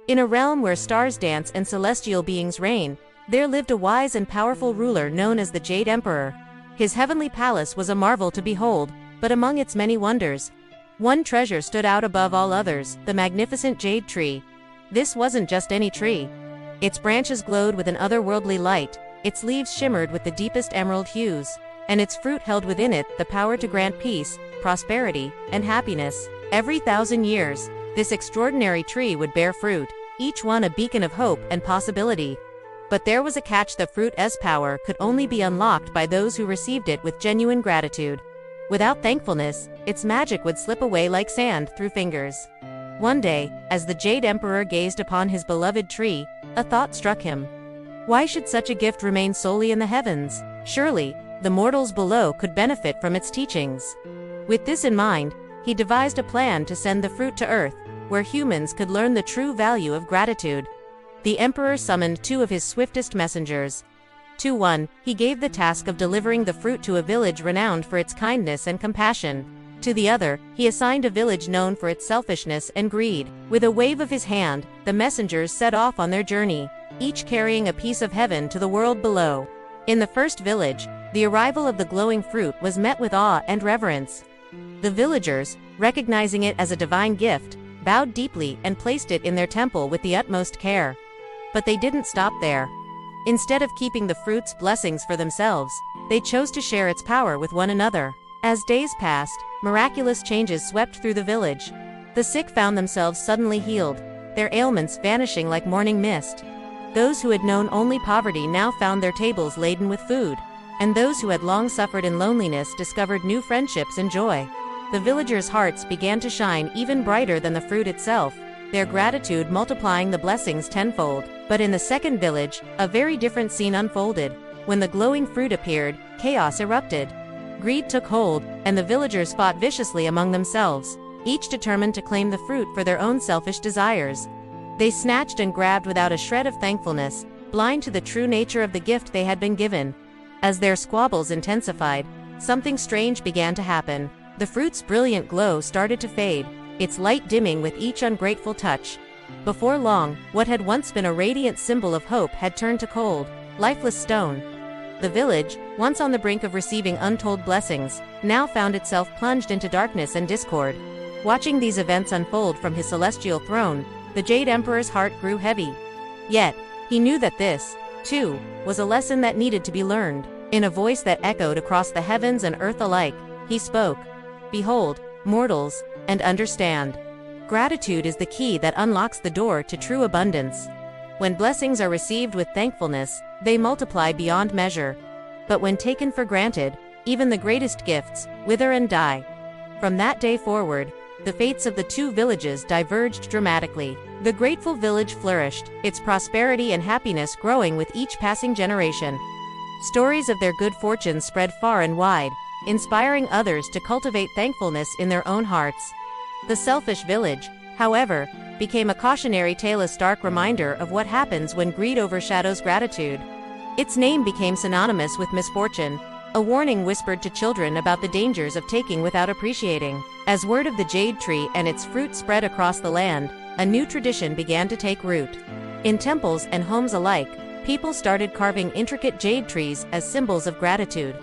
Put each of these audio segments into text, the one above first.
In a realm where stars dance and celestial beings reign, there lived a wise and powerful ruler known as the Jade Emperor. His heavenly palace was a marvel to behold, but among its many wonders, one treasure stood out above all others: the magnificent Jade Tree. This wasn't just any tree. Its branches glowed with an otherworldly light, its leaves shimmered with the deepest emerald hues, and its fruit held within it the power to grant peace, prosperity, and happiness. Every 1,000 years, this extraordinary tree would bear fruit, each one a beacon of hope and possibility. But there was a catch: the fruit's power could only be unlocked by those who received it with genuine gratitude. Without thankfulness, its magic would slip away like sand through fingers. One day, as the Jade Emperor gazed upon his beloved tree, a thought struck him. Why should such a gift remain solely in the heavens? Surely, the mortals below could benefit from its teachings. With this in mind, he devised a plan to send the fruit to Earth, where humans could learn the true value of gratitude. The Emperor summoned 2 of his swiftest messengers. To one, he gave the task of delivering the fruit to a village renowned for its kindness and compassion. To the other, he assigned a village known for its selfishness and greed. With a wave of his hand, the messengers set off on their journey, each carrying a piece of heaven to the world below. In the first village, the arrival of the glowing fruit was met with awe and reverence. The villagers, recognizing it as a divine gift, bowed deeply and placed it in their temple with the utmost care. But they didn't stop there. Instead of keeping the fruit's blessings for themselves, they chose to share its power with one another. As days passed, miraculous changes swept through the village. The sick found themselves suddenly healed, their ailments vanishing like morning mist. Those who had known only poverty now found their tables laden with food, and those who had long suffered in loneliness discovered new friendships and joy. The villagers' hearts began to shine even brighter than the fruit itself, their gratitude multiplying the blessings tenfold. But in the second village, a very different scene unfolded. When the glowing fruit appeared, chaos erupted. Greed took hold, and the villagers fought viciously among themselves, each determined to claim the fruit for their own selfish desires. They snatched and grabbed without a shred of thankfulness, blind to the true nature of the gift they had been given. As their squabbles intensified, something strange began to happen. The fruit's brilliant glow started to fade, its light dimming with each ungrateful touch. Before long, what had once been a radiant symbol of hope had turned to cold, lifeless stone. The village, once on the brink of receiving untold blessings, now found itself plunged into darkness and discord. Watching these events unfold from his celestial throne, the Jade Emperor's heart grew heavy. Yet, he knew that this, too, was a lesson that needed to be learned. In a voice that echoed across the heavens and earth alike, he spoke. Behold, mortals, and understand. Gratitude is the key that unlocks the door to true abundance. When blessings are received with thankfulness, they multiply beyond measure. But when taken for granted, even the greatest gifts wither and die. From that day forward, the fates of the 2 villages diverged dramatically. The grateful village flourished, its prosperity and happiness growing with each passing generation. Stories of their good fortune spread far and wide, inspiring others to cultivate thankfulness in their own hearts. The selfish village, however, became a cautionary tale, a stark reminder of what happens when greed overshadows gratitude. Its name became synonymous with misfortune, a warning whispered to children about the dangers of taking without appreciating. As word of the Jade Tree and its fruit spread across the land, a new tradition began to take root. In temples and homes alike, people started carving intricate jade trees as symbols of gratitude.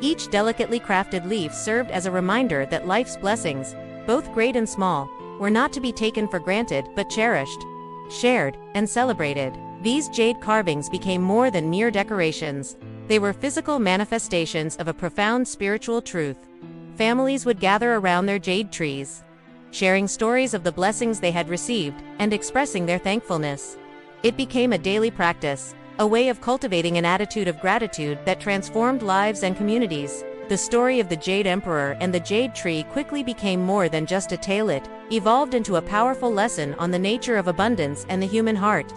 Each delicately crafted leaf served as a reminder that life's blessings, both great and small, were not to be taken for granted but cherished, shared, and celebrated. These jade carvings became more than mere decorations. They were physical manifestations of a profound spiritual truth. Families would gather around their jade trees, sharing stories of the blessings they had received and expressing their thankfulness. It became a daily practice, a way of cultivating an attitude of gratitude that transformed lives and communities. The story of the Jade Emperor and the Jade Tree quickly became more than just a tale. It evolved into a powerful lesson on the nature of abundance and the human heart.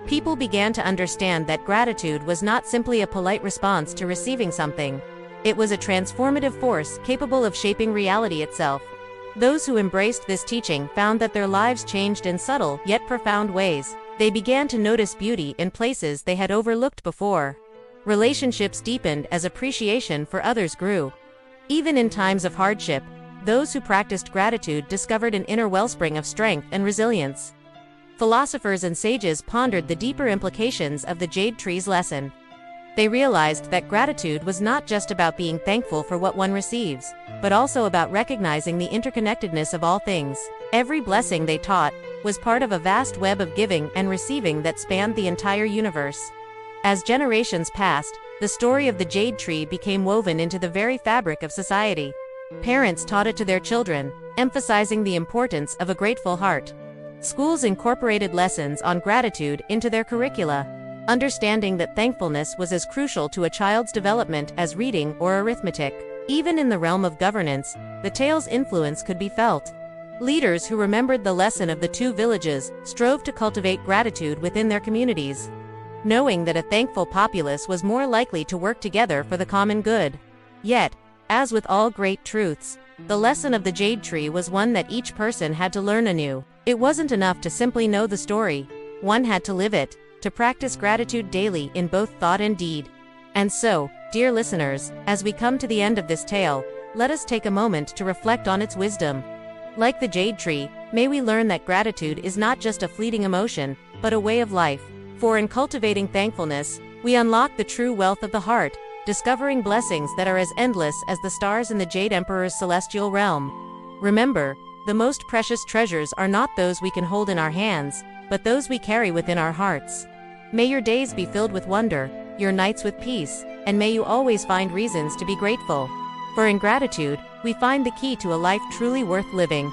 People began to understand that gratitude was not simply a polite response to receiving something. It was a transformative force capable of shaping reality itself. Those who embraced this teaching found that their lives changed in subtle yet profound ways. They began to notice beauty in places they had overlooked before. Relationships deepened as appreciation for others grew. Even in times of hardship, those who practiced gratitude discovered an inner wellspring of strength and resilience. Philosophers and sages pondered the deeper implications of the Jade Tree's lesson. They realized that gratitude was not just about being thankful for what one receives, but also about recognizing the interconnectedness of all things. Every blessing, they taught, was part of a vast web of giving and receiving that spanned the entire universe. As generations passed, the story of the Jade Tree became woven into the very fabric of society. Parents taught it to their children, emphasizing the importance of a grateful heart. Schools incorporated lessons on gratitude into their curricula, understanding that thankfulness was as crucial to a child's development as reading or arithmetic. Even in the realm of governance, the tale's influence could be felt. Leaders who remembered the lesson of the two villages strove to cultivate gratitude within their communities, knowing that a thankful populace was more likely to work together for the common good. Yet, as with all great truths, the lesson of the Jade Tree was one that each person had to learn anew. It wasn't enough to simply know the story. One had to live it, to practice gratitude daily in both thought and deed. And so, dear listeners, as we come to the end of this tale, let us take a moment to reflect on its wisdom. Like the Jade Tree, may we learn that gratitude is not just a fleeting emotion, but a way of life. For in cultivating thankfulness, we unlock the true wealth of the heart, discovering blessings that are as endless as the stars in the Jade Emperor's celestial realm. Remember, the most precious treasures are not those we can hold in our hands, but those we carry within our hearts. May your days be filled with wonder, your nights with peace, and may you always find reasons to be grateful. For in gratitude, we find the key to a life truly worth living.